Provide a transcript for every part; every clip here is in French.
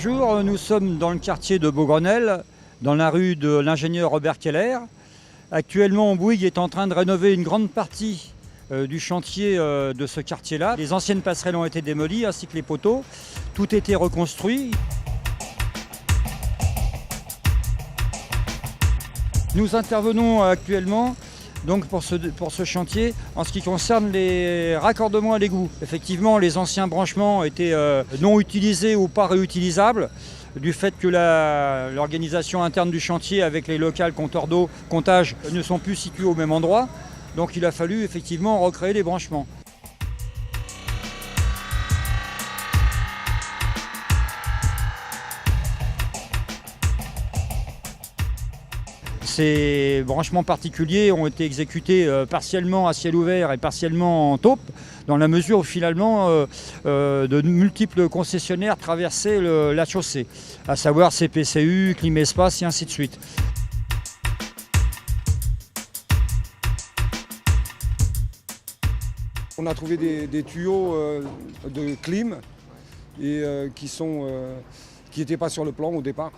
bonjour, nous sommes dans le quartier de Beaugrenelle, dans la rue de l'ingénieur Robert Keller. Actuellement, Bouygues est en train de rénover une grande partie du chantier de ce quartier-là. Les anciennes passerelles ont été démolies ainsi que les poteaux. Tout a été reconstruit. Nous intervenons actuellement donc pour ce chantier en ce qui concerne les raccordements à l'égout. Effectivement, les anciens branchements étaient non utilisés ou pas réutilisables du fait que l'organisation interne du chantier avec les locales compteurs d'eau, comptage ne sont plus situés au même endroit. Donc il a fallu effectivement recréer les branchements. Ces branchements particuliers ont été exécutés partiellement à ciel ouvert et partiellement en taupe, dans la mesure où finalement de multiples concessionnaires traversaient la chaussée, à savoir CPCU, Climespace et ainsi de suite. On a trouvé des tuyaux de clim et qui n'étaient pas sur le plan au départ.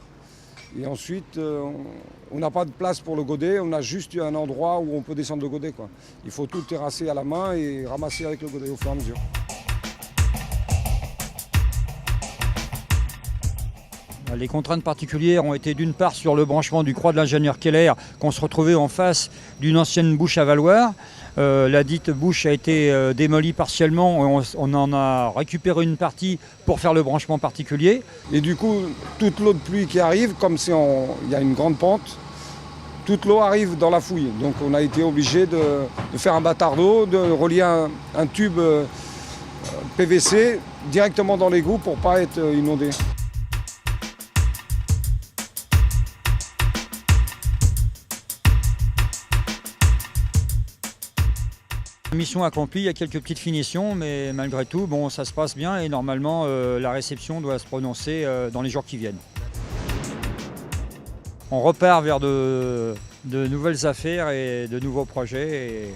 Et ensuite, on n'a pas de place pour le godet, on a juste un endroit où on peut descendre le godet, quoi. Il faut tout terrasser à la main et ramasser avec le godet au fur et à mesure. Les contraintes particulières ont été d'une part sur le branchement du croix de l'ingénieur Keller, qu'on se retrouvait en face d'une ancienne bouche à valoir. La dite bouche a été démolie partiellement, on en a récupéré une partie pour faire le branchement particulier. Et du coup, toute l'eau de pluie qui arrive, comme il y a une grande pente, toute l'eau arrive dans la fouille. Donc on a été obligé de faire un bâtard d'eau, de relier un tube PVC directement dans l'égout pour ne pas être inondé. Mission accomplie, il y a quelques petites finitions, mais malgré tout, bon, ça se passe bien et normalement la réception doit se prononcer dans les jours qui viennent. On repart vers de nouvelles affaires et de nouveaux projets.